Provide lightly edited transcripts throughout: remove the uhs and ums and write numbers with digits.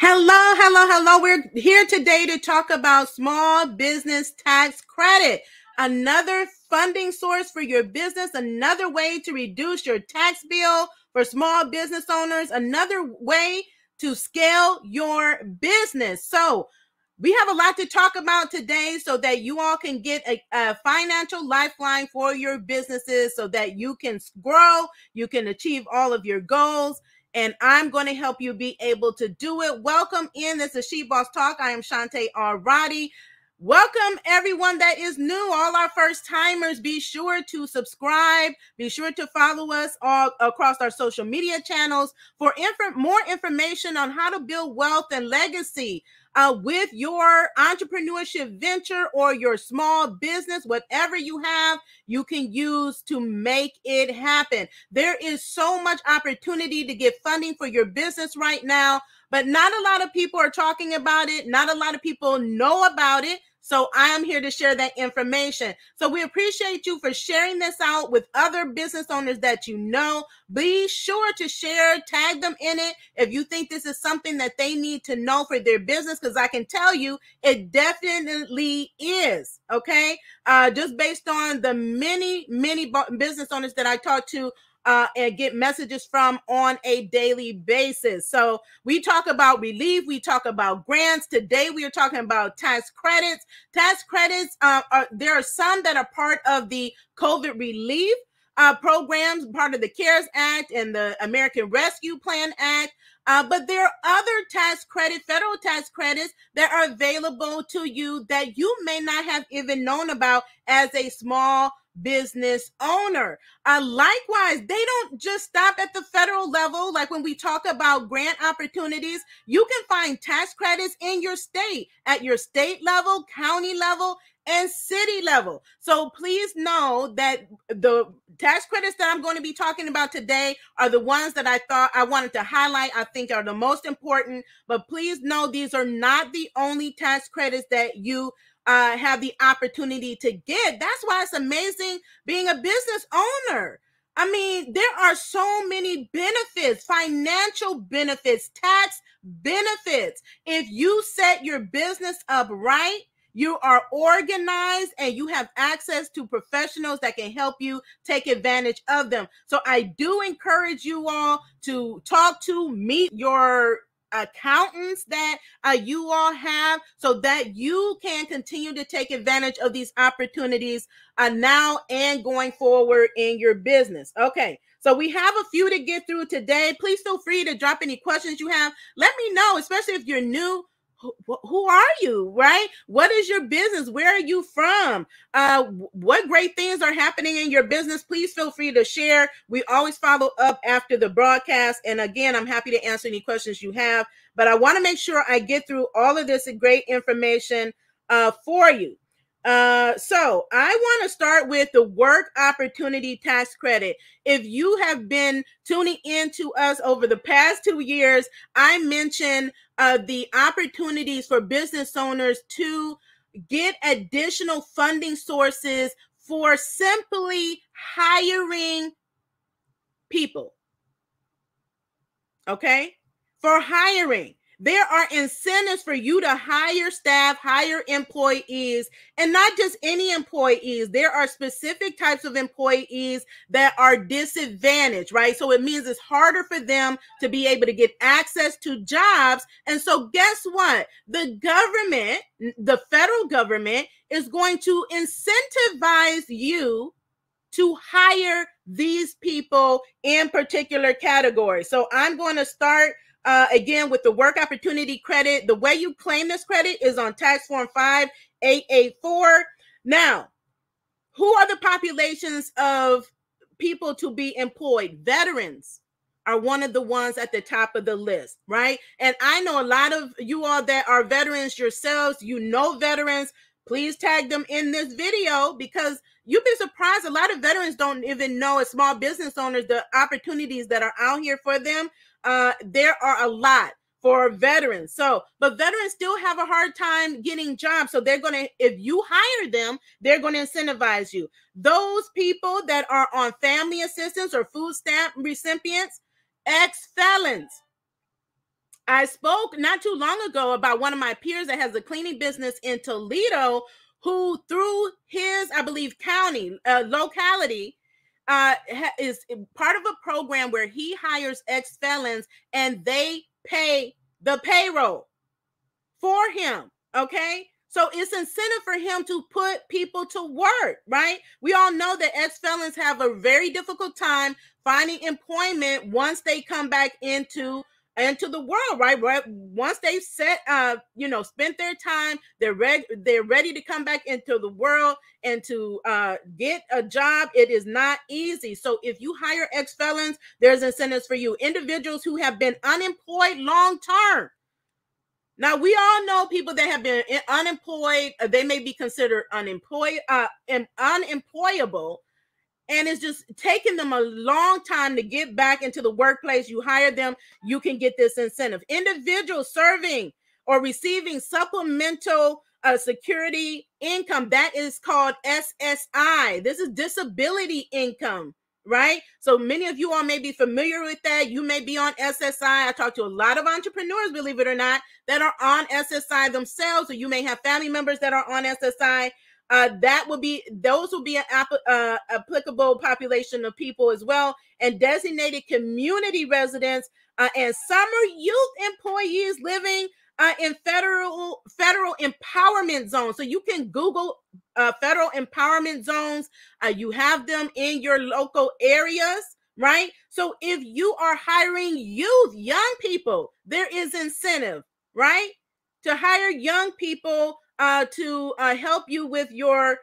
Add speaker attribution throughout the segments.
Speaker 1: Hello, hello, hello. We're here today to talk about small business tax credit, another funding source for your business, another way to reduce your tax bill for small business owners, another way to scale your business. So, we have a lot to talk about today so that you all can get a financial lifeline for your businesses so that you can grow, you can achieve all of your goals. And I'm going to help you be able to do it. Welcome in. This is She Boss Talk. I am Shantae Arati. Welcome everyone that is new, all our first timers. Be sure to subscribe. Be sure to follow us all across our social media channels for more information on how to build wealth and legacy with your entrepreneurship venture or your small business. Whatever you have, you can use to make it happen. There is so much opportunity to get funding for your business right now, but not a lot of people are talking about it. Not a lot of people know about it. So I am here to share that information. So we appreciate you for sharing this out with other business owners that you know. Be sure to share, tag them in it if you think this is something that they need to know for their business, because I can tell you it definitely is. Okay. Just based on the many business owners that I talk to and get messages from on a daily basis. So we talk about relief, we talk about grants. Today we are talking about tax credits. Tax credits, there are some that are part of the COVID relief programs, part of the CARES Act and the American Rescue Plan Act. But there are other tax credits, federal tax credits that are available to you that you may not have even known about as a small business owner. Likewise, they don't just stop at the federal level. Like when we talk about grant opportunities, you can find tax credits in your state, at your state level, county level, and city level. So please know that the tax credits that I'm going to be talking about today are the ones that I thought I wanted to highlight, I think are the most important. But please know these are not the only tax credits that you have the opportunity to get. That's why it's amazing being a business owner. I mean, there are so many benefits, financial benefits, tax benefits. If you set your business up right, you are organized and you have access to professionals that can help you take advantage of them. So I do encourage you all to meet your accountants that you all have so that you can continue to take advantage of these opportunities now and going forward in your business. Okay, so we have a few to get through today. Please feel free to drop any questions you have. Let me know, especially if you're new. Who are you, right? What is your business? Where are you from? What great things are happening in your business? Please feel free to share. We always follow up after the broadcast. And again, I'm happy to answer any questions you have, but I want to make sure I get through all of this great information for you. So I want to start with the work opportunity tax credit. If you have been tuning in to us over the past 2 years, I mentioned the opportunities for business owners to get additional funding sources for simply hiring people. Okay? For hiring. There are incentives for you to hire staff, hire employees, and not just any employees. There are specific types of employees that are disadvantaged, right? So it means it's harder for them to be able to get access to jobs. And so guess what? The government, the federal government, is going to incentivize you to hire these people in particular categories. So I'm going to start again with the work opportunity credit. The way you claim this credit is on tax form 5884. Now, who are the populations of people to be employed? Veterans are one of the ones at the top of the list, right? And I know a lot of you all that are veterans yourselves, you know veterans. Please tag them in this video because you'd be surprised. A lot of veterans don't even know, as small business owners, the opportunities that are out here for them. There are a lot for veterans. So, but veterans still have a hard time getting jobs. So they're going to, if you hire them, they're going to incentivize you. Those people that are on family assistance or food stamp recipients, ex-felons. I spoke not too long ago about one of my peers that has a cleaning business in Toledo, who through his, I believe, county, locality, is part of a program where he hires ex-felons and they pay the payroll for him. Okay. So it's incentive for him to put people to work, right? We all know that ex-felons have a very difficult time finding employment once they come back into the world, right? Once they've spent their time, they're ready to come back into the world and to get a job. It is not easy. So if you hire ex-felons, there's incentives for you. Individuals who have been unemployed long term. Now, we all know people that have been unemployed. They may be considered unemployable, and it's just taking them a long time to get back into the workplace. You hire them, you can get this incentive. Individuals serving or receiving supplemental security income, that is called SSI. This is disability income, right? So many of you all may be familiar with that. You may be on SSI. I talk to a lot of entrepreneurs, believe it or not, that are on SSI themselves, or you may have family members that are on SSI. Those will be an applicable population of people as well, and designated community residents and summer youth employees living in federal empowerment zones. So you can Google federal empowerment zones. You have them in your local areas, right? So if you are hiring youth, young people, there is incentive, right, to hire young people to help you with your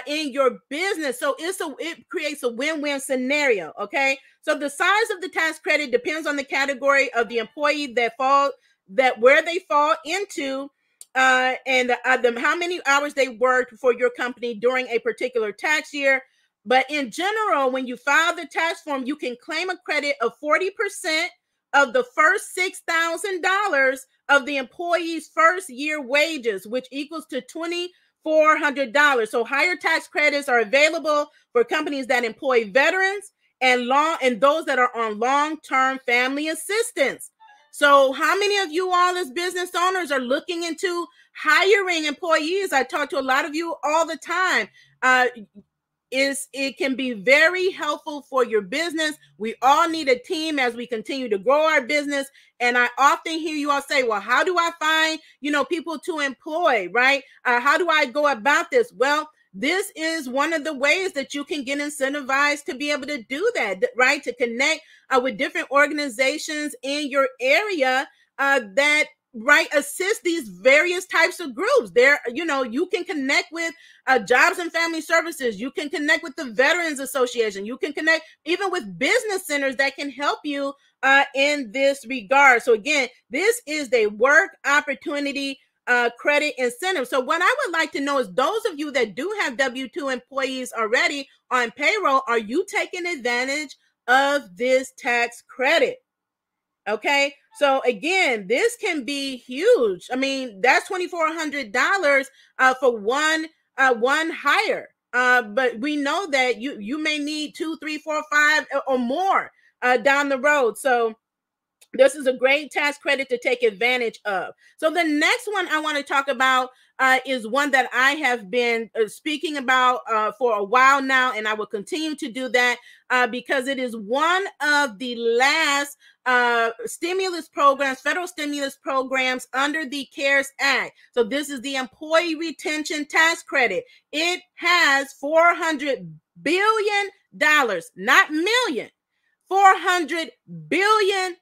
Speaker 1: in your business. So it creates a win-win scenario. Okay, so the size of the tax credit depends on the category of the employee where they fall into, and how many hours they worked for your company during a particular tax year. But in general, when you file the tax form, you can claim a credit of 40% of the first $6,000 of the employee's first year wages, which equals to $2,400. So higher tax credits are available for companies that employ veterans and those that are on long-term family assistance. So how many of you all as business owners are looking into hiring employees? I talk to a lot of you all the time. It can be very helpful for your business. We all need a team as we continue to grow our business. And I often hear you all say, well, how do I find, people to employ, right? How do I go about this? Well, this is one of the ways that you can get incentivized to be able to do that, right? To connect with different organizations in your area that assist these various types of groups. You can connect with Jobs and Family Services. You can connect with the Veterans Association. You can connect even with business centers that can help you in this regard. So again, this is the work opportunity credit incentive. So what I would like to know is, those of you that do have W-2 employees already on payroll, are you taking advantage of this tax credit? Okay, so again, this can be huge. I mean, that's $2,400 for one hire. But we know that you may need 2, 3, 4, 5 or more down the road. So this is a great tax credit to take advantage of. So the next one I want to talk about is one that I have been speaking about for a while now, and I will continue to do that because it is one of the last stimulus programs, federal stimulus programs under the CARES Act. So this is the Employee Retention Tax Credit. It has $400 billion, not million. $400 billion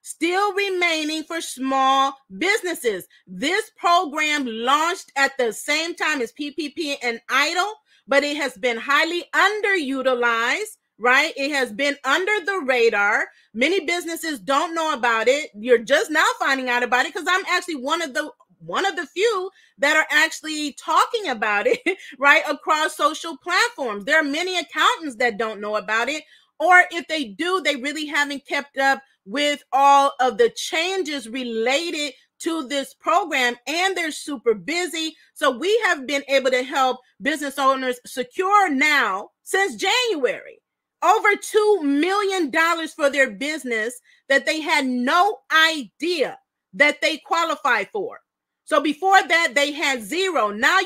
Speaker 1: still remaining for small businesses. This program launched at the same time as PPP and EIDL, but it has been highly underutilized, right? It has been under the radar. Many businesses don't know about it. You're just now finding out about it, because I'm actually one of the few that are actually talking about it, right, across social platforms. There are many accountants that don't know about it, or if they do, they really haven't kept up with all of the changes related to this program, and they're super busy. So we have been able to help business owners secure now, since January, over $2 million for their business that they had no idea that they qualified for. So before that, they had zero. Now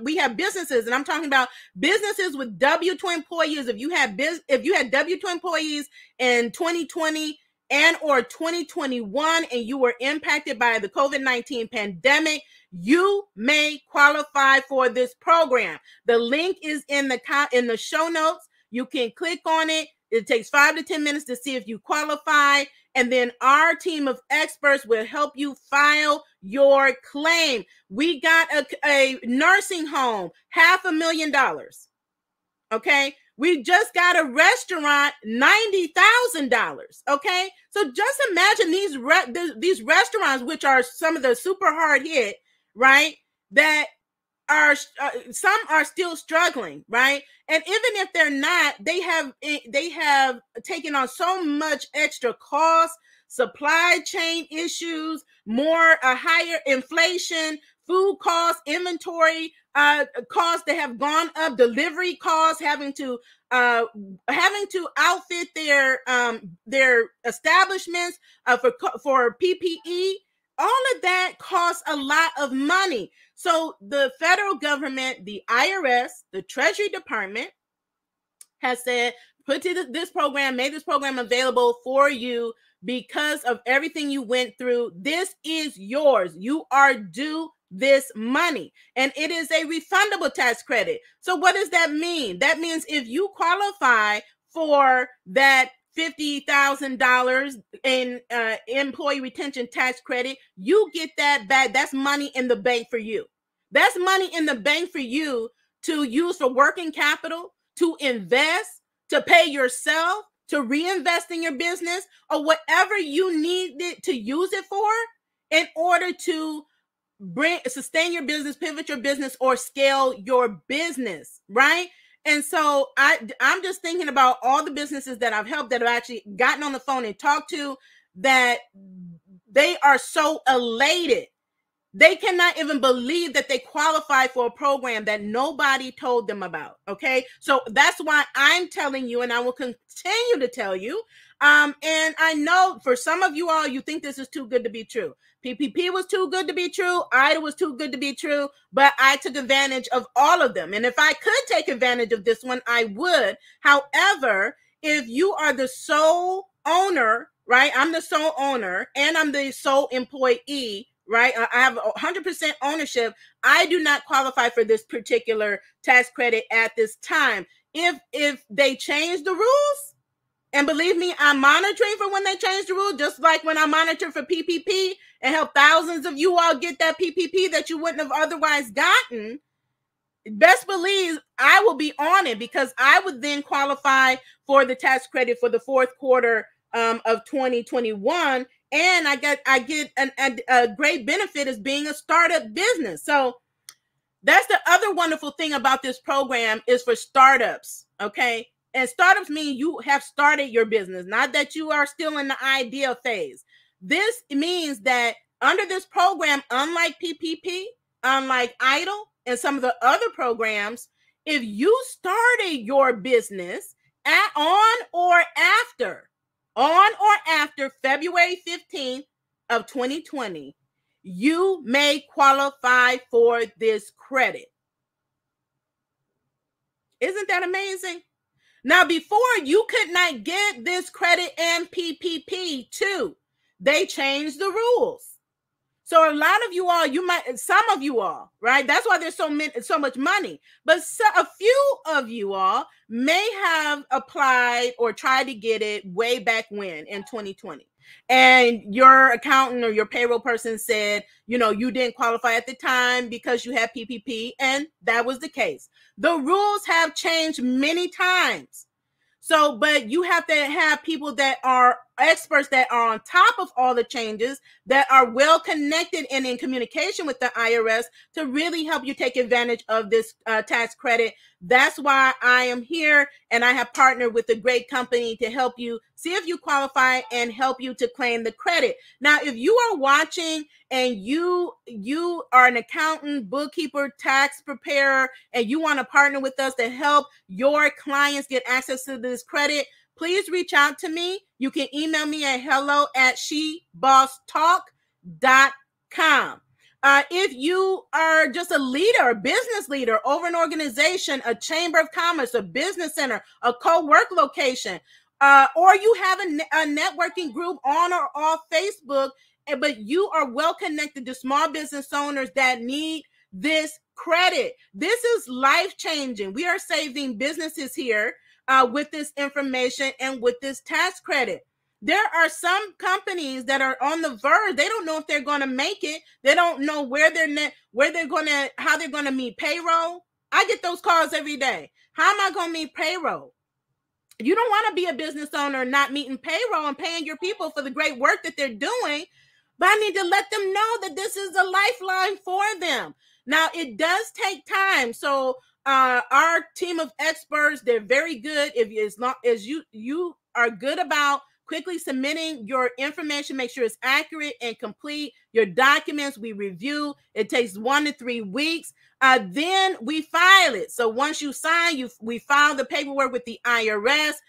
Speaker 1: we have businesses, and I'm talking about businesses with W-2 employees. If you had W-2 employees in 2020 and or 2021, and you were impacted by the COVID-19 pandemic, you may qualify for this program. The link is in the show notes. You can click on it. It takes 5 to 10 minutes to see if you qualify. And then our team of experts will help you file your claim. We got a nursing home, $500,000. Okay. We just got a restaurant, $90,000. Okay. So just imagine these restaurants, which are some of the super hard hit, right? That are some are still struggling, right? And even if they're not, they have taken on so much extra cost, supply chain issues, higher inflation, food costs, inventory costs that have gone up, delivery costs, having to outfit their establishments for PPE. All of that costs a lot of money. So the federal government, the IRS, the Treasury Department has said, made this program available for you because of everything you went through. This is yours. You are due this money, and it is a refundable tax credit. So what does that mean? That means if you qualify for that $50,000 in employee retention tax credit, you get that back. That's money in the bank for you. That's money in the bank for you to use for working capital, to invest, to pay yourself, to reinvest in your business, or whatever you need it to use it for in order to sustain your business, pivot your business, or scale your business, right? And so I'm just thinking about all the businesses that I've helped that have actually gotten on the phone and talked to, that they are so elated. They cannot even believe that they qualify for a program that nobody told them about. Okay. So that's why I'm telling you, and I will continue to tell you. And I know for some of you all, you think this is too good to be true. PPP was too good to be true. IDA was too good to be true, but I took advantage of all of them. And if I could take advantage of this one, I would. However, if you are the sole owner, right? I'm the sole owner and I'm the sole employee, right? I have 100% ownership. I do not qualify for this particular tax credit at this time. If they change the rules, and believe me, I'm monitoring for when they change the rule, just like when I monitor for PPP and help thousands of you all get that PPP that you wouldn't have otherwise gotten. Best believe I will be on it, because I would then qualify for the tax credit for the fourth quarter of 2021. And I get a great benefit as being a startup business. So that's the other wonderful thing about this program, is for startups. Okay. And startups mean you have started your business, not that you are still in the idea phase. This means that under this program, unlike PPP, unlike EIDL, and some of the other programs, if you started your business on or after February 15th of 2020, you may qualify for this credit. Isn't that amazing? Now, before, you could not get this credit and PPP too. They changed the rules. So a lot of you all, some of you all, right? That's why there's so much money. But a few of you all may have applied or tried to get it way back when in 2020. And your accountant or your payroll person said, you didn't qualify at the time because you had PPP. And that was the case. The rules have changed many times. So, but you have to have people that are experts that are on top of all the changes, that are well connected and in communication with the IRS to really help you take advantage of this tax credit. That's why I am here, and I have partnered with a great company to help you see if you qualify and help you to claim the credit. Now, if you are watching and you are an accountant, bookkeeper, tax preparer, and you want to partner with us to help your clients get access to this credit, please reach out to me. You can email me at hello@shebosstalk.com. If you are just a leader, a business leader over an organization, a chamber of commerce, a business center, a co-work location, or you have a networking group on or off Facebook, but you are well connected to small business owners that need this credit. This is life-changing. We are saving businesses here with this information and with this tax credit. There are some companies that are on the verge. They don't know if they're going to make it. They don't know how they're going to meet payroll. I get those calls every day. How am I going to meet payroll? You don't want to be a business owner not meeting payroll and paying your people for the great work that they're doing. But I need to let them know that this is a lifeline for them. Now, it does take time. So our team of experts, they're very good. As long as you are good about quickly submitting your information, make sure it's accurate and complete. Your documents we review. It takes 1 to 3 weeks. Then we file it. So once you sign, we file the paperwork with the IRS.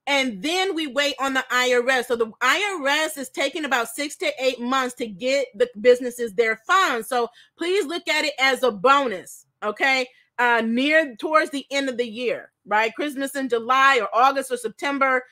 Speaker 1: And then we wait on the IRS. So the IRS is taking about 6 to 8 months to get the businesses their funds. So please look at it as a bonus, okay? Towards the end of the year, right? Christmas in July or August or September,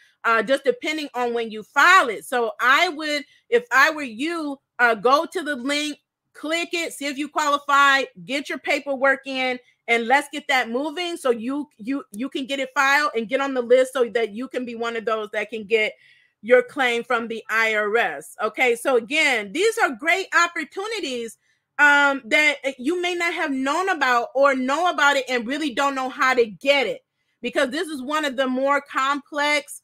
Speaker 1: just depending on when you file it. So I would, if I were you, go to the link, click it, see if you qualify, get your paperwork in, and let's get that moving so you can get it filed and get on the list so that you can be one of those that can get your claim from the IRS. Okay, so again, these are great opportunities that you may not have known about or know about it and really don't know how to get it, because this is one of the more complex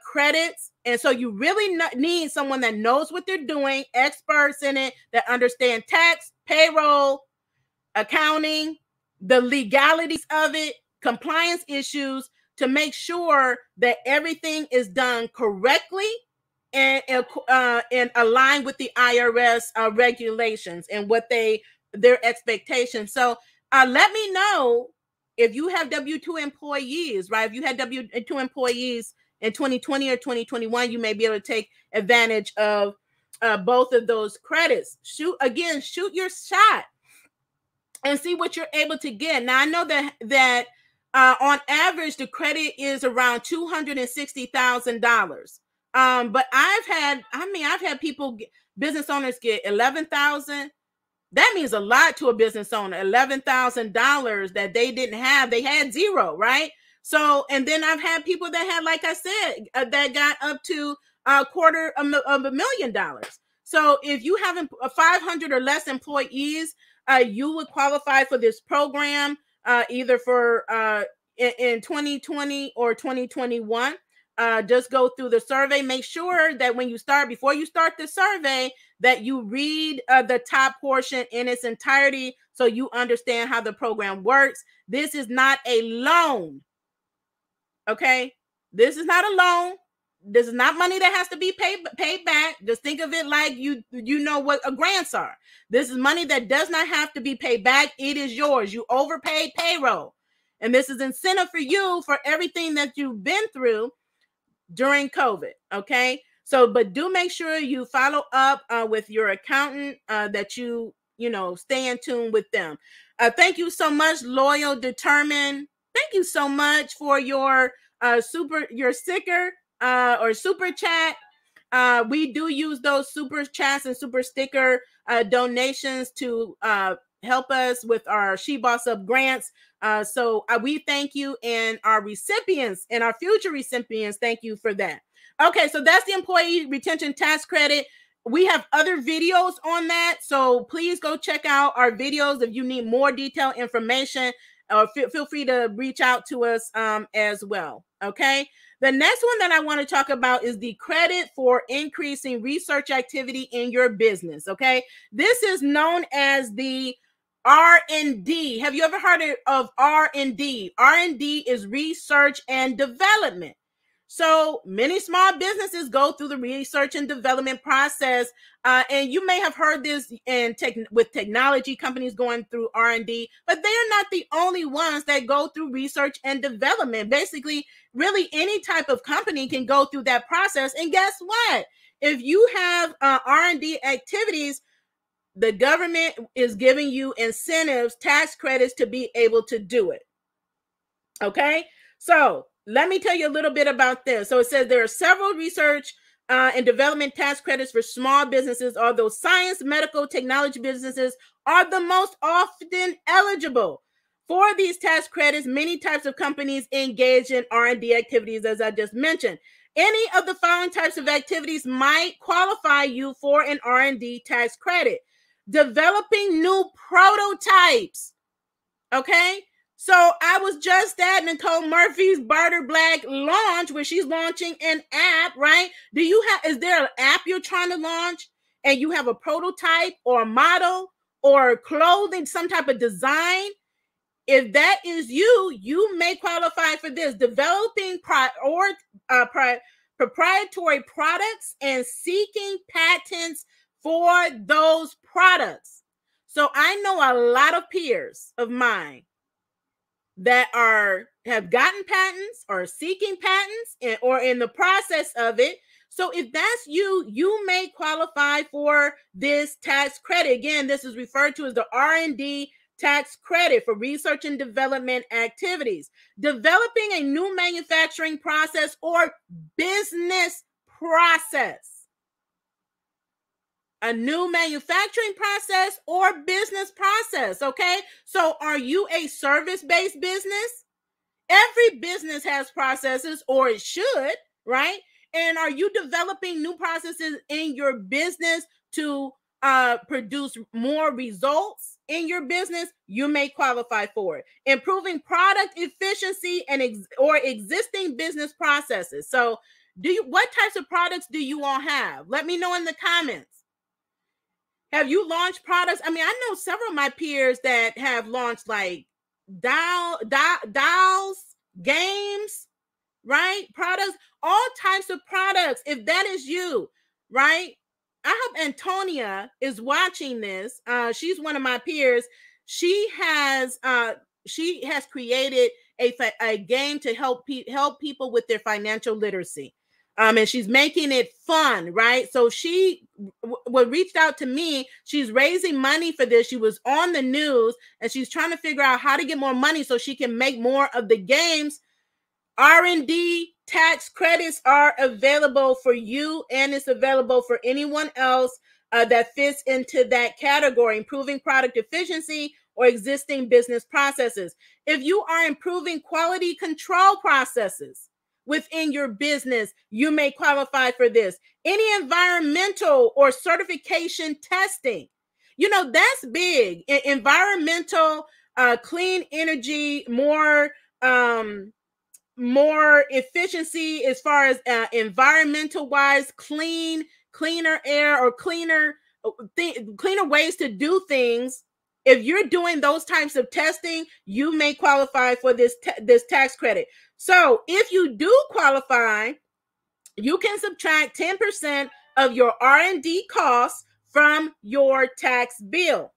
Speaker 1: credits. And so you really need someone that knows what they're doing, experts in it, that understand tax, payroll, accounting, the legalities of it, compliance issues, to make sure that everything is done correctly and aligned with the IRS regulations and what their expectations. So let me know if you have W-2 employees, right? If you had W-2 employees in 2020 or 2021, you may be able to take advantage of both of those credits. Shoot your shot and see what you're able to get. Now, I know that on average, the credit is around $260,000. But I've had people, business owners get $11,000. That means a lot to a business owner. $11,000 that they didn't have, they had zero, right? So, and then I've had people that had, like I said, that got up to $250,000. So if you have 500 or less employees, you would qualify for this program either for in 2020 or 2021. Just go through the survey. Make sure that before you start the survey, that you read the top portion in its entirety so you understand how the program works. This is not a loan. Okay? This is not a loan. This is not money that has to be paid back. Just think of it like you know what grants are. This is money that does not have to be paid back. It is yours. You overpaid payroll. And this is incentive for you for everything that you've been through during COVID. Okay? So, but do make sure you follow up with your accountant, that you stay in tune with them. Thank you so much, Loyal, Determined. Thank you so much for your sticker or super chat. We do use those super chats and super sticker donations to help us with our She Boss Up grants. So we thank you, and our recipients and our future recipients, thank you for that. Okay, so that's the Employee Retention Tax Credit. We have other videos on that, so please go check out our videos if you need more detailed information, or feel free to reach out to us as well. Okay. The next one that I want to talk about is the credit for increasing research activity in your business. Okay, this is known as the R&D. Have you ever heard of R&D? R&D is research and development. So many small businesses go through the research and development process, and you may have heard this with technology companies going through R&D, but they are not the only ones that go through research and development. Basically, really any type of company can go through that process. And guess what? If you have R&D activities, the government is giving you incentives, tax credits to be able to do it. Okay, so let me tell you a little bit about this. So it says there are several research and development tax credits for small businesses, although science, medical, technology businesses are the most often eligible. For these tax credits, many types of companies engage in R&D activities, as I just mentioned. Any of the following types of activities might qualify you for an R&D tax credit. Developing new prototypes. Okay, so I was just at Nicole Murphy's Barter Black launch where she's launching an app, right? Is there an app you're trying to launch and you have a prototype or a model or clothing, some type of design? If that is you, you may qualify for this. Developing proprietary products and seeking patents for those products. So I know a lot of peers of mine that have gotten patents or seeking patents or in the process of it. So if that's you, you may qualify for this tax credit. Again, this is referred to as the R&D tax credit for research and development activities. Developing a new manufacturing process or business process. A new manufacturing process or business process, okay? So are you a service-based business? Every business has processes, or it should, right? And are you developing new processes in your business to produce more results in your business? You may qualify for it. Improving product efficiency and or existing business processes. So what types of products do you all have? Let me know in the comments. Have you launched products? I mean, I know several of my peers that have launched like dolls, games, right? Products, all types of products. If that is you, right? I hope Antonia is watching this. She's one of my peers. She has created a game to help people with their financial literacy. And she's making it fun, right? So she reached out to me. She's raising money for this. She was on the news and she's trying to figure out how to get more money so she can make more of the games. R&D tax credits are available for you, and it's available for anyone else that fits into that category. Improving product efficiency or existing business processes. If you are improving quality control processes within your business, you may qualify for this. Any environmental or certification testing, you know, that's big. Environmental, clean energy, more efficiency as far as environmental wise, cleaner air or cleaner ways to do things. If you're doing those types of testing, you may qualify for this tax credit. So if you do qualify, you can subtract 10% of your R&D costs from your tax bill.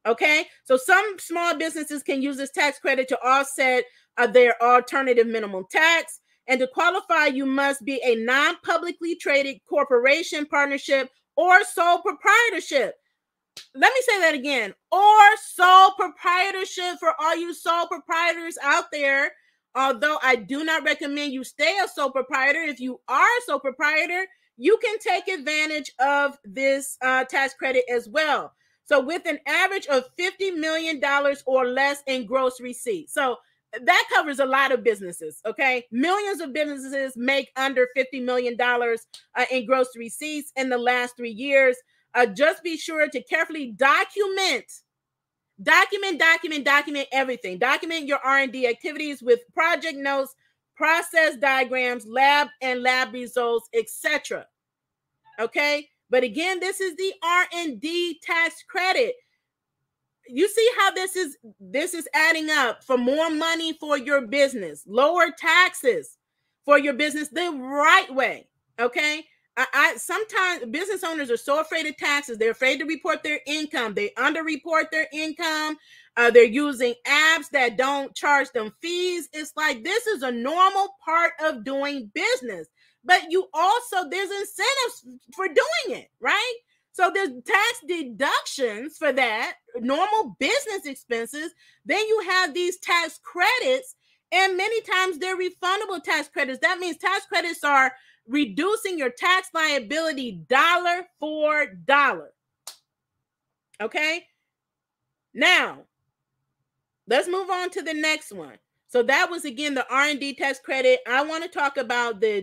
Speaker 1: Okay, so some small businesses can use this tax credit to offset their alternative minimum tax. And to qualify, you must be a non-publicly traded corporation, partnership, or sole proprietorship. Let me say that again, or sole proprietorship for all you sole proprietors out there. Although I do not recommend you stay a sole proprietor, if you are a sole proprietor, you can take advantage of this tax credit as well. So with an average of $50 million or less in gross receipts. So that covers a lot of businesses, okay? Millions of businesses make under $50 million in gross receipts in the last 3 years. Just be sure to carefully document everything. Document your R&D activities with project notes, process diagrams, lab results, etc. Okay, but again, this is the R&D tax credit. You see how this is adding up for more money for your business, lower taxes for your business the right way. Okay. I sometimes business owners are so afraid of taxes. They're afraid to report their income. They underreport their income. They're using apps that don't charge them fees. It's like this is a normal part of doing business, but there's incentives for doing it, right? So there's tax deductions for that, normal business expenses. Then you have these tax credits, and many times they're refundable tax credits. That means tax credits are reducing your tax liability dollar for dollar. Okay? Now, let's move on to the next one. So that was, again, the R&D tax credit. I want to talk about the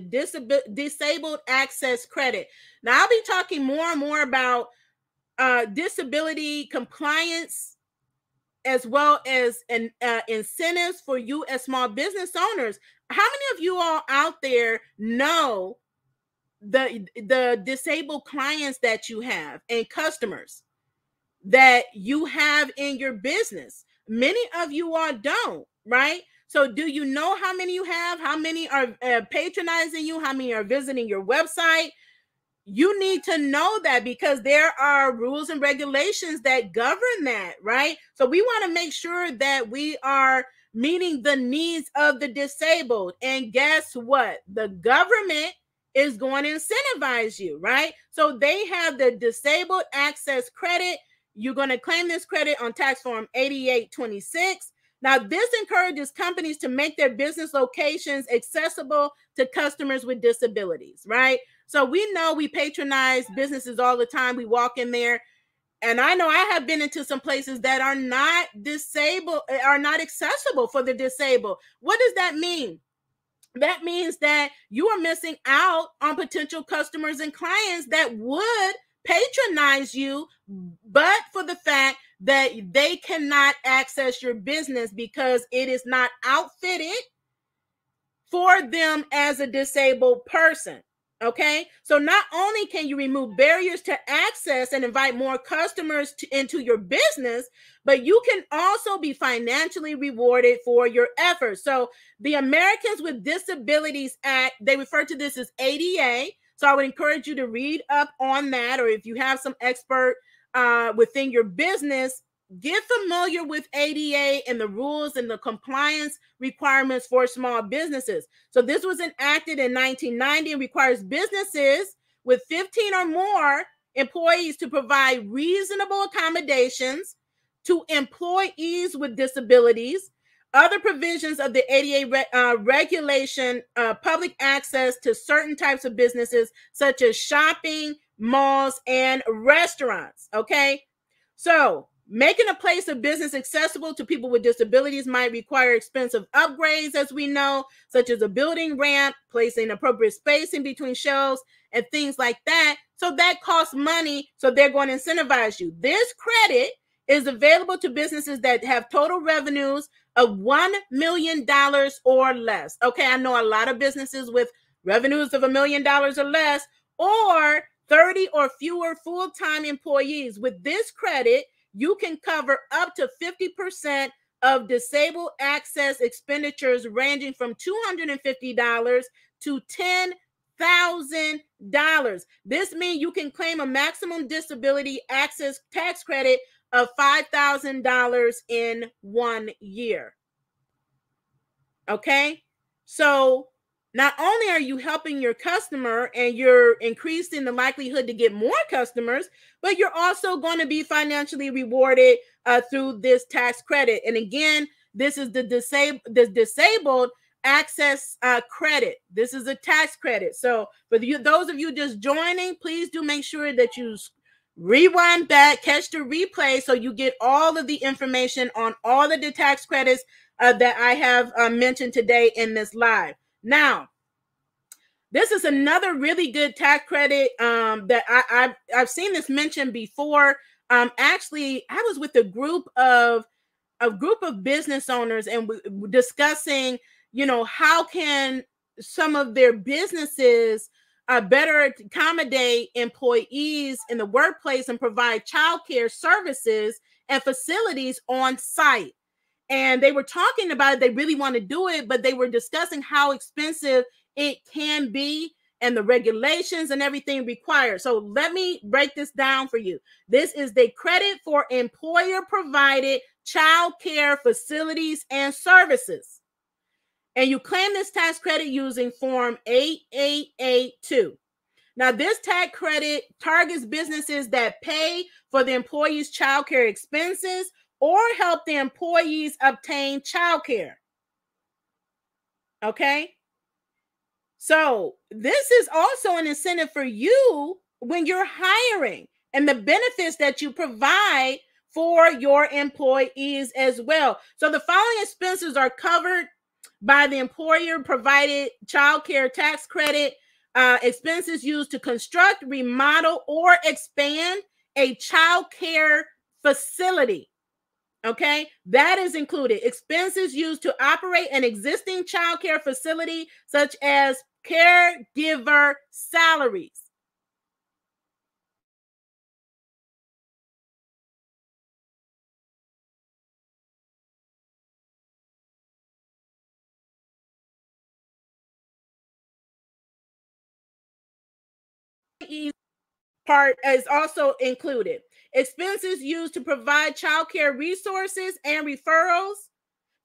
Speaker 1: disabled access credit. Now, I'll be talking more and more about disability compliance, as well as incentives for you as small business owners. How many of you all out there know the disabled clients that you have and customers that you have in your business? Many of you all don't, right? So do you know how many you have? How many are patronizing you? How many are visiting your website? You need to know that, because there are rules and regulations that govern that, right? So we want to make sure that we are meeting the needs of the disabled. And guess what? The government is going to incentivize you, right? So they have the disabled access credit. You're going to claim this credit on tax form 8826. Now, this encourages companies to make their business locations accessible to customers with disabilities, right? So we know we patronize businesses all the time. We walk in there, and I know I have been into some places that are not disabled, are not accessible for the disabled. What does that mean? That means that you are missing out on potential customers and clients that would patronize you, but for the fact that they cannot access your business because it is not outfitted for them as a disabled person. Okay, so not only can you remove barriers to access and invite more customers into your business, but you can also be financially rewarded for your efforts. So the Americans with Disabilities Act, they refer to this as ADA. So I would encourage you to read up on that, or if you have some expert within your business, get familiar with ADA and the rules and the compliance requirements for small businesses. So this was enacted in 1990 and requires businesses with 15 or more employees to provide reasonable accommodations to employees with disabilities. Other provisions of the ADA regulation public access to certain types of businesses, such as shopping, malls, and restaurants. Okay, so making a place of business accessible to people with disabilities might require expensive upgrades, as we know, such as a building ramp, placing appropriate spacing between shelves, and things like that. So that costs money, so they're going to incentivize you. This credit is available to businesses that have total revenues of $1 million or less. Okay, I know a lot of businesses with revenues of $1 million or less, or 30 or fewer full-time employees. With this credit, you can cover up to 50% of disabled access expenditures, ranging from $250 to $10,000. This means you can claim a maximum disability access tax credit of $5,000 in 1 year. Okay, so not only are you helping your customer and you're increasing the likelihood to get more customers, but you're also going to be financially rewarded through this tax credit. And again, this is the disabled access credit. This is a tax credit. So for those of you just joining, please do make sure that you rewind back, catch the replay, so you get all of the information on all of the tax credits that I have mentioned today in this live. Now, this is another really good tax credit that I've seen this mentioned before. Actually, I was with a group of business owners, and we discussing, how can some of their businesses better accommodate employees in the workplace and provide childcare services and facilities on site. And they were talking about it. They really want to do it, but they were discussing how expensive it can be and the regulations and everything required. So let me break this down for you. This is the credit for employer-provided child care facilities and services. And you claim this tax credit using Form 8882. Now, this tax credit targets businesses that pay for the employees' child care expenses or help the employees obtain child care. Okay? So this is also an incentive for you when you're hiring and the benefits that you provide for your employees as well. So the following expenses are covered by the employer-provided child care tax credit. Expenses used to construct, remodel, or expand a child care facility. Okay, that is included. Expenses used to operate an existing child care facility, such as caregiver salaries. Part is also included. Expenses used to provide child care resources and referrals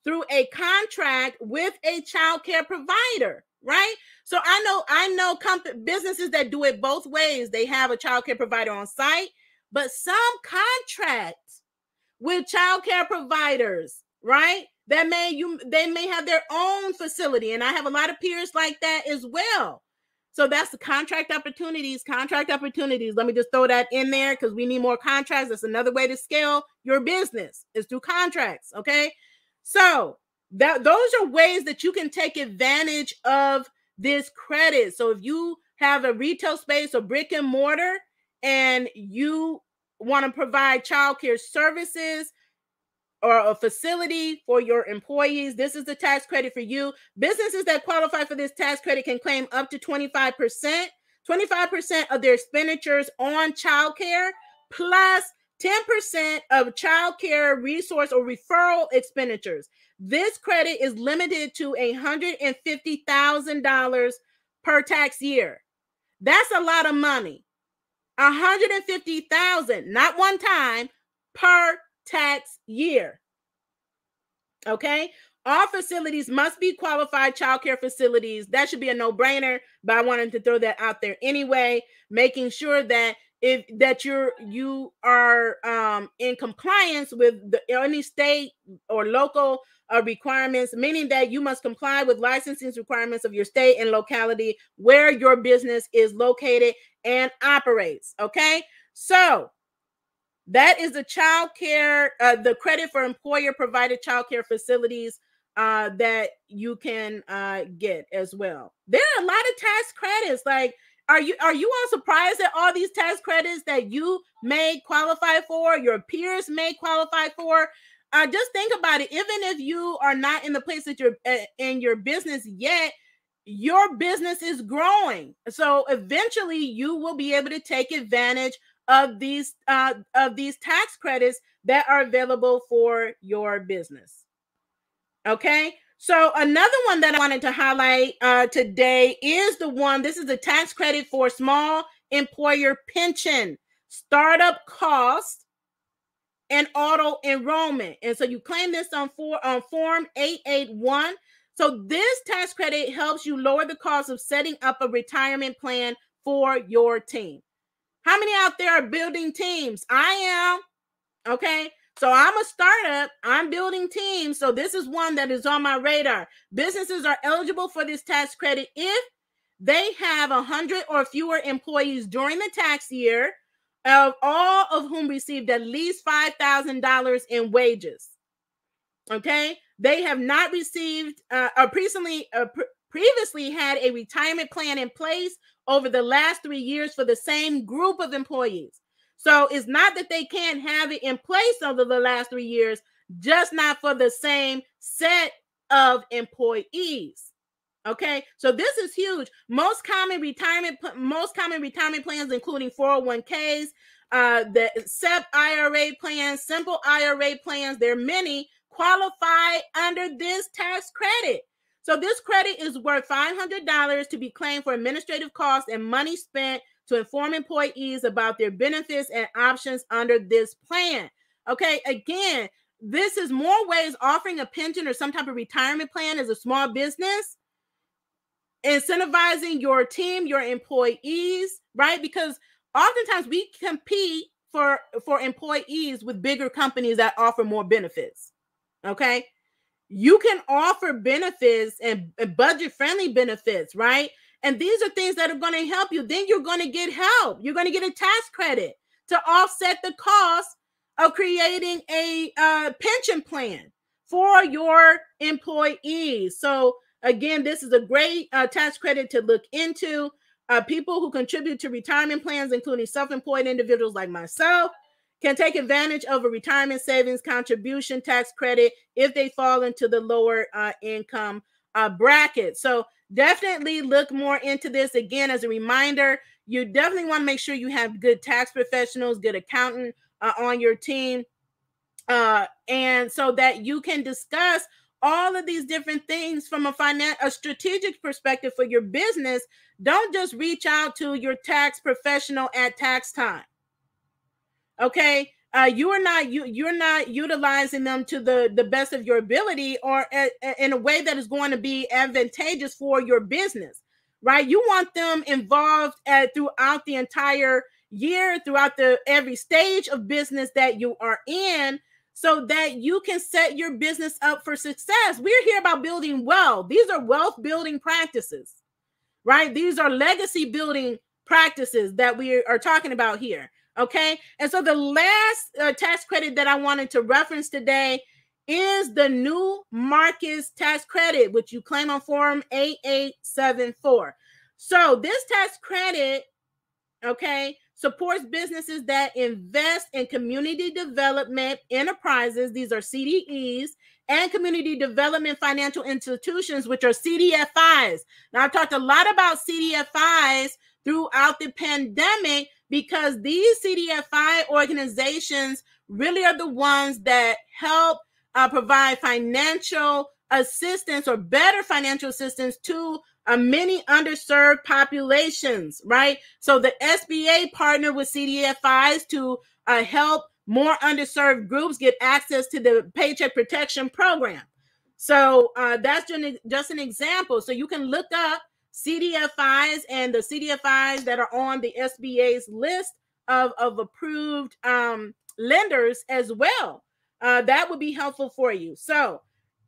Speaker 1: through a contract with a child care provider, right? So I know businesses that do it both ways. They have a child care provider on site, but some contract with child care providers, right? They may have their own facility, and I have a lot of peers like that as well. So that's the contract opportunities. Let me just throw that in there because we need more contracts. That's another way to scale your business is through contracts. Okay. So those are ways that you can take advantage of this credit. So if you have a retail space or brick and mortar and you want to provide childcare services or a facility for your employees, this is the tax credit for you. Businesses that qualify for this tax credit can claim up to 25% of their expenditures on childcare plus 10% of childcare resource or referral expenditures. This credit is limited to $150,000 per tax year. That's a lot of money. $150,000, not one time, per tax year. Okay. All facilities must be qualified child care facilities. That should be a no-brainer, but I wanted to throw that out there anyway, making sure that you are in compliance with any state or local requirements, meaning that you must comply with licensing requirements of your state and locality where your business is located and operates. Okay. So that is the child care, the credit for employer-provided child care facilities that you can get as well. There are a lot of tax credits. Like, are you all surprised at all these tax credits that you may qualify for, your peers may qualify for? Just think about it. Even if you are not in the place that you're in your business yet, your business is growing. So eventually you will be able to take advantage of these tax credits that are available for your business. Okay. So another one that I wanted to highlight today is this is the tax credit for small employer pension, startup cost, and auto enrollment. And so you claim this on Form 881. So this tax credit helps you lower the cost of setting up a retirement plan for your team. How many out there are building teams? I am. Okay. So I'm a startup. I'm building teams. So this is one that is on my radar. Businesses are eligible for this tax credit if they have 100 or fewer employees during the tax year, of all of whom received at least $5,000 in wages. Okay. They have not received or previously had a retirement plan in place over the last 3 years for the same group of employees. So it's not that they can't have it in place over the last 3 years, just not for the same set of employees. Okay, so this is huge. Most common retirement plans, including 401ks, the SEP IRA plans, simple IRA plans, there are many, qualify under this tax credit. So this credit is worth $500 to be claimed for administrative costs and money spent to inform employees about their benefits and options under this plan. Okay, again, this is more ways offering a pension or some type of retirement plan as a small business, incentivizing your team, your employees, right? Because oftentimes we compete for employees with bigger companies that offer more benefits. Okay, you can offer benefits and budget-friendly benefits, right? And these are things that are going to help you. Then you're going to get help. You're going to get a tax credit to offset the cost of creating a pension plan for your employees. So again, this is a great tax credit to look into. People who contribute to retirement plans, including self-employed individuals like myself, can take advantage of a retirement savings contribution tax credit if they fall into the lower income bracket. So definitely look more into this. Again, as a reminder, you definitely want to make sure you have good tax professionals, good accountant on your team, and so that you can discuss all of these different things from a strategic perspective for your business. Don't just reach out to your tax professional at tax time. Okay, you're not utilizing them to the best of your ability or in a way that is going to be advantageous for your business, right? You want them involved throughout the entire year, throughout every stage of business that you are in, so that you can set your business up for success. We're here about building wealth. These are wealth building practices, right? These are legacy building practices that we are talking about here. Okay, and so the last tax credit that I wanted to reference today is the new Marcus tax credit, which you claim on Form 8874. So this tax credit, okay, supports businesses that invest in community development enterprises. These are CDEs, and community development financial institutions, which are CDFIs. Now, I've talked a lot about CDFIs throughout the pandemic, because these CDFI organizations really are the ones that help provide financial assistance or better financial assistance to many underserved populations, right? So the SBA partnered with CDFIs to help more underserved groups get access to the Paycheck Protection Program. So that's just an example. So you can look up CDFIs and the CDFIs that are on the SBA's list of approved lenders as well. That would be helpful for you. So,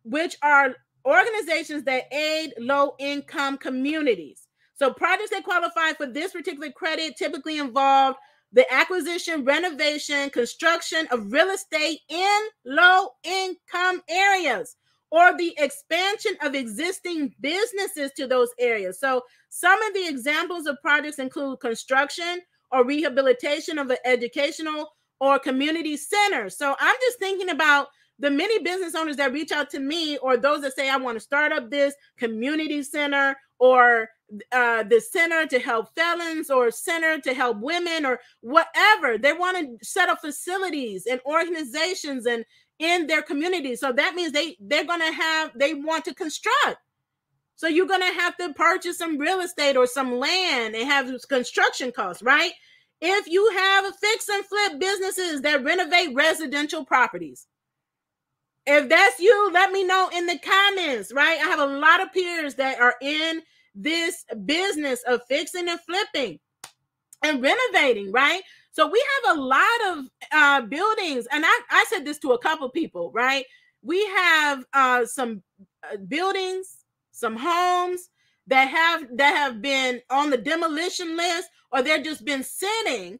Speaker 1: which are organizations that aid low-income communities. So projects that qualify for this particular credit typically involve the acquisition, renovation, construction of real estate in low-income areas, or the expansion of existing businesses to those areas. So some of the examples of projects include construction or rehabilitation of an educational or community center. So I'm just thinking about the many business owners that reach out to me, or those that say, I want to start up this community center, or the center to help felons, or center to help women, or whatever. They want to set up facilities and organizations and in their community. So that means they want to construct. So you're going to have to purchase some real estate or some land and have construction costs, right? If you have fix and flip businesses that renovate residential properties, if that's you, let me know in the comments, right? I have a lot of peers that are in this business of fixing and flipping and renovating, right? So we have a lot of buildings, and I said this to a couple people, right? We have some buildings, some homes that have been on the demolition list, or they're just been sitting.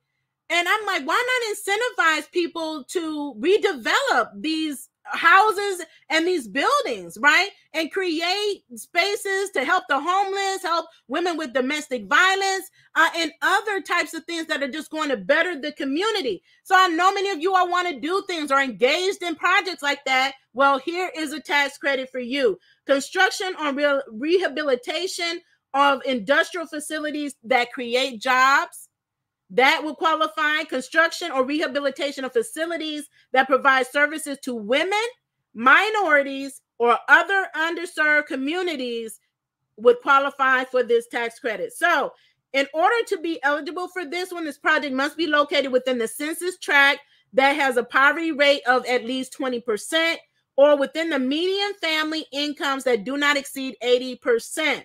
Speaker 1: And I'm like, why not incentivize people to redevelop these houses and these buildings, right? And create spaces to help the homeless, help women with domestic violence, and other types of things that are just going to better the community. So I know many of you all want to do things or engaged in projects like that. Well, here is a tax credit for you. Construction on rehabilitation of industrial facilities that create jobs, that will qualify. Construction or rehabilitation of facilities that provide services to women, minorities, or other underserved communities would qualify for this tax credit. So in order to be eligible for this one, this project must be located within the census tract that has a poverty rate of at least 20%, or within the median family incomes that do not exceed 80%.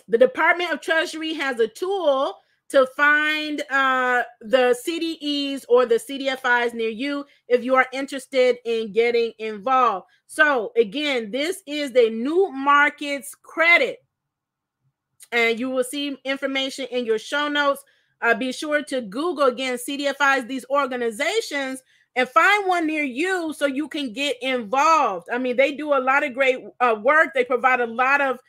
Speaker 1: The Department of Treasury has a tool to find the CDEs or the CDFIs near you if you are interested in getting involved. So again, this is the New Markets Credit, and you will see information in your show notes. Be sure to Google, again, CDFIs, these organizations, and find one near you so you can get involved. I mean, they do a lot of great work. They provide a lot of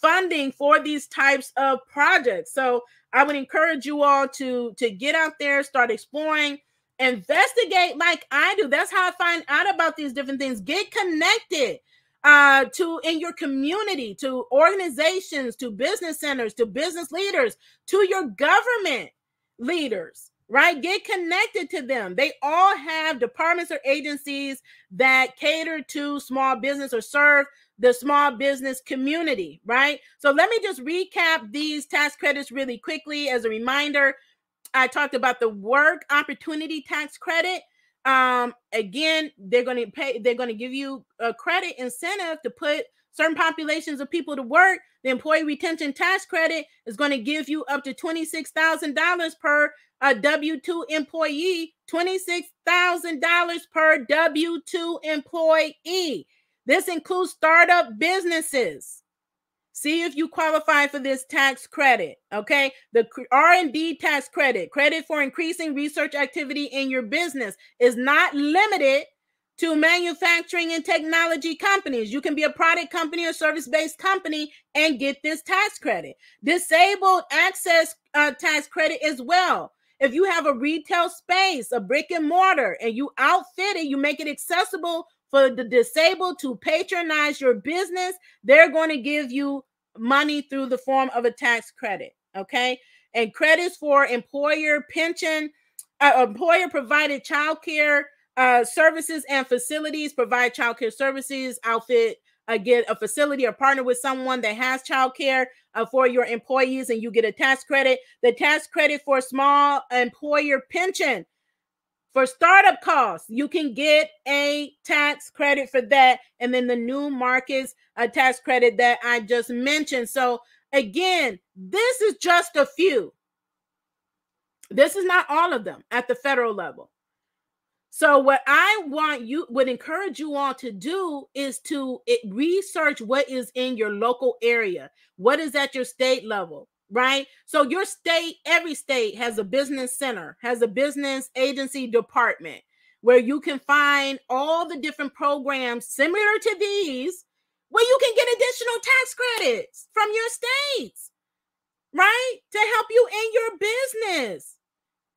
Speaker 1: funding for these types of projects. So I would encourage you all to get out there, start exploring, investigate like I do. That's how I find out about these different things. Get connected to in your community, to organizations, to business centers, to business leaders, to your government leaders, right? Get connected to them. They all have departments or agencies that cater to small business or serve the small business community, right? So let me just recap these tax credits really quickly. As a reminder, I talked about the work opportunity tax credit. Again, they're going to give you a credit incentive to put certain populations of people to work. The employee retention tax credit is going to give you up to $26,000 per W-2 employee, $26,000 per W-2 employee. This includes startup businesses. See if you qualify for this tax credit, okay? The R&D tax credit, credit for increasing research activity in your business, is not limited to manufacturing and technology companies. You can be a product company or service-based company and get this tax credit. Disabled access tax credit as well. If you have a retail space, a brick and mortar, and you outfit it, you make it accessible for the disabled to patronize your business, they're going to give you money through the form of a tax credit, okay? And credits for employer pension, employer provided childcare services and facilities, provide childcare services, outfit, get a facility or partner with someone that has childcare for your employees, and you get a tax credit. The tax credit for small employer pension, for startup costs, you can get a tax credit for that. And then the new markets tax credit that I just mentioned. So again, this is just a few. This is not all of them at the federal level. So what I would encourage you all to do is to research what is in your local area, what is at your state level, right? So your state, every state has a business center, has a business agency department where you can find all the different programs similar to these, where you can get additional tax credits from your states, right? To help you in your business.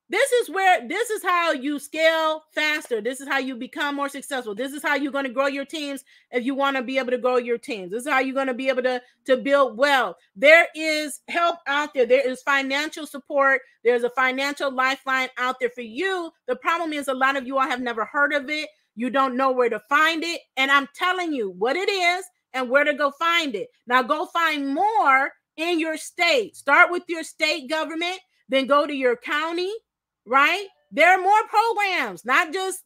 Speaker 1: This is how you scale faster. This is how you become more successful. This is how you're going to grow your teams if you want to be able to grow your teams. This is how you're going to be able to build wealth. There is help out there. There is financial support. There's a financial lifeline out there for you. The problem is a lot of you all have never heard of it. You don't know where to find it. And I'm telling you what it is and where to go find it. Now go find more in your state. Start with your state government, then go to your county. Right? There are more programs, not just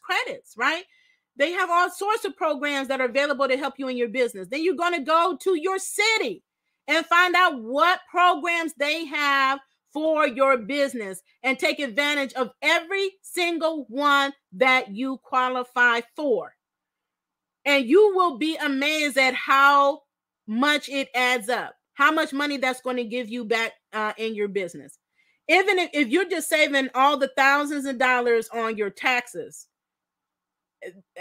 Speaker 1: credits, right? They have all sorts of programs that are available to help you in your business. Then you're going to go to your city and find out what programs they have for your business and take advantage of every single one that you qualify for. And you will be amazed at how much it adds up, how much money that's going to give you back in your business. Even if you're just saving all the thousands of dollars on your taxes,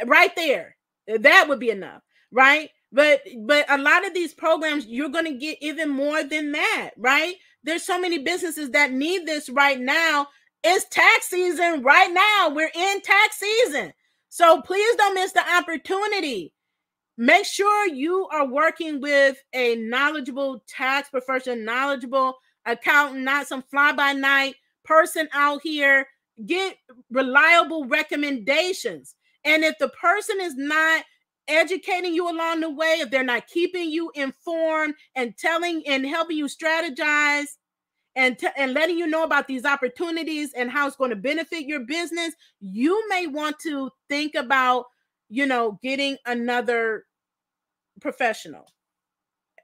Speaker 1: right there, that would be enough, right? But a lot of these programs, you're going to get even more than that, right? There's so many businesses that need this right now. It's tax season right now. We're in tax season. So please don't miss the opportunity. Make sure you are working with a knowledgeable tax professional, knowledgeable accountant, not some fly-by-night person out here. Get reliable recommendations. And if the person is not educating you along the way, if they're not keeping you informed and telling and helping you strategize and letting you know about these opportunities and how it's going to benefit your business, you may want to think about, getting another professional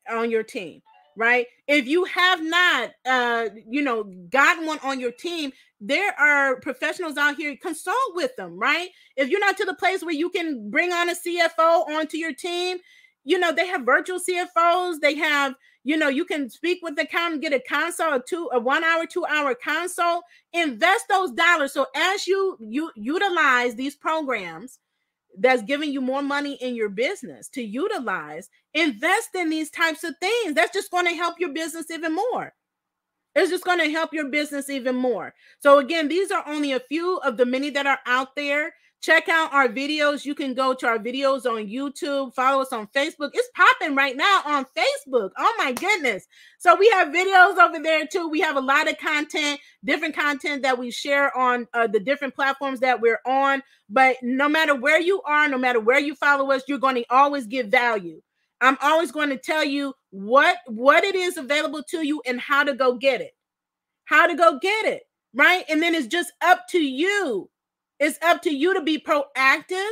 Speaker 1: on your team, right? If you have not, gotten one on your team, there are professionals out here. Consult with them, right? If you're not to the place where you can bring on a CFO onto your team, they have virtual CFOs. They have, you can speak with the accountant, get a consult, a 1 hour, 2 hour consult. Invest those dollars. So as you utilize these programs that's giving you more money in your business to utilize, invest in these types of things. That's just going to help your business even more. It's just going to help your business even more. So again, these are only a few of the many that are out there. Check out our videos. You can go to our videos on YouTube, follow us on Facebook. It's popping right now on Facebook. Oh my goodness. So we have videos over there too. We have a lot of content, different content that we share on the different platforms that we're on. But no matter where you are, no matter where you follow us, you're going to always get value. I'm always going to tell you what it is available to you and how to go get it. How to go get it, right? And then it's just up to you. It's up to you to be proactive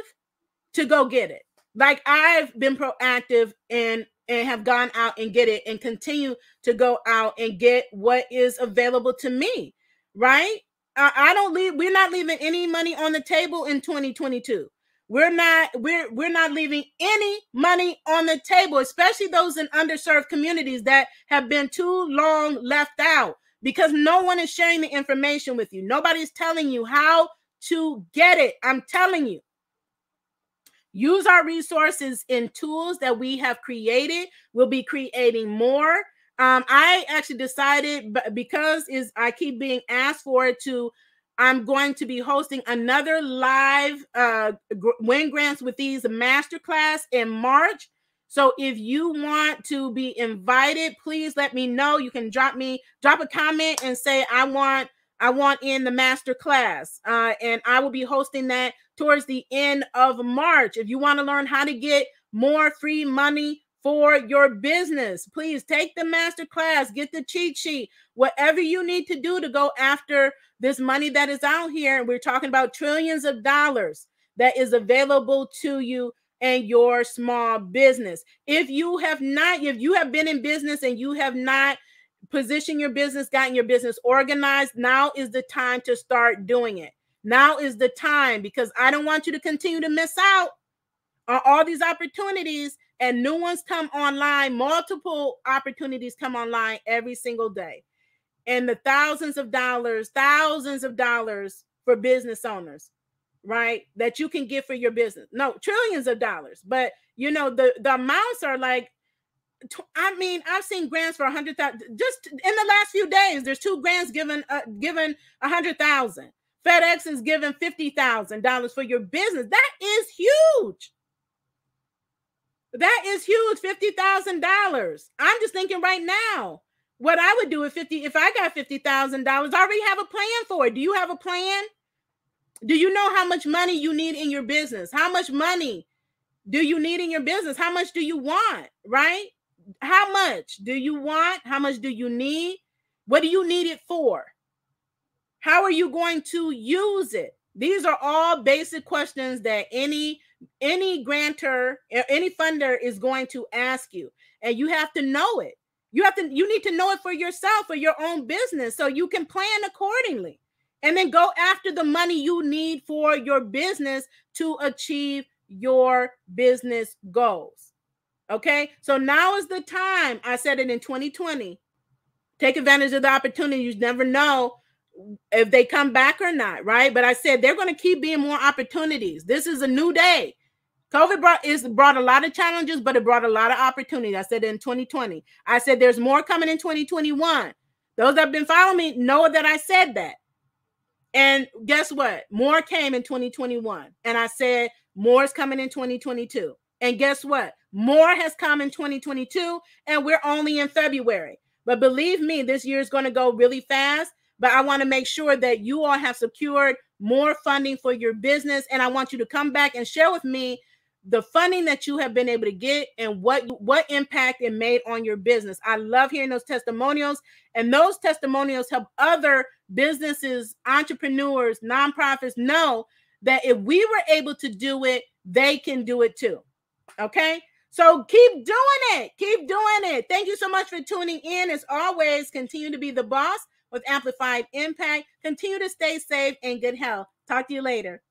Speaker 1: to go get it. Like I've been proactive and have gone out and get it and continue to go out and get what is available to me, right? We're not leaving any money on the table in 2022. We're not leaving any money on the table, especially those in underserved communities that have been too long left out, because no one is sharing the information with you. Nobody's telling you how to get it. I'm telling you. Use our resources and tools that we have created. We'll be creating more. I actually decided, because I keep being asked for it, I'm going to be hosting another live Win Grants with Ease masterclass in March. So if you want to be invited, please let me know. You can drop a comment and say, I want in the master class. And I will be hosting that towards the end of March. If you want to learn how to get more free money for your business, please take the master class, get the cheat sheet, whatever you need to do to go after this money that is out here. And we're talking about trillions of dollars that is available to you and your small business. If you have been in business and you have not positioned your business, gotten your business organized, now is the time to start doing it. Now is the time, because I don't want you to continue to miss out on all these opportunities, and new ones come online. Multiple opportunities come online every single day. And the thousands of dollars for business owners, right, that you can get for your business. No, trillions of dollars. But, the amounts are like, I've seen grants for 100,000 just in the last few days. There's 2 grants given 100,000. FedEx is giving $50,000 for your business. That is huge. That is huge. $50,000. I'm just thinking right now what I would do if I got $50,000. I already have a plan for it. Do you have a plan? Do you know how much money you need in your business? How much money do you need in your business? How much do you want, right? How much do you want? How much do you need? What do you need it for? How are you going to use it? These are all basic questions that any grantor, any funder is going to ask you, and you have to know it. You need to know it for yourself, for your own business, so you can plan accordingly, and then go after the money you need for your business to achieve your business goals. Okay, so now is the time. I said it in 2020. Take advantage of the opportunity. You never know if they come back or not, right? But I said they're going to keep being more opportunities. This is a new day. COVID brought a lot of challenges, but it brought a lot of opportunity. I said in 2020. I said there's more coming in 2021. Those that have been following me know that I said that. And guess what? More came in 2021. And I said more is coming in 2022. And guess what? More has come in 2022, and we're only in February. But believe me, this year is going to go really fast. But I want to make sure that you all have secured more funding for your business. And I want you to come back and share with me the funding that you have been able to get and what impact it made on your business. I love hearing those testimonials, and those testimonials help other businesses, entrepreneurs, nonprofits know that if we were able to do it, they can do it too. Okay? So keep doing it. Keep doing it. Thank you so much for tuning in. As always, continue to be the boss with amplified impact. Continue to stay safe and good health. Talk to you later.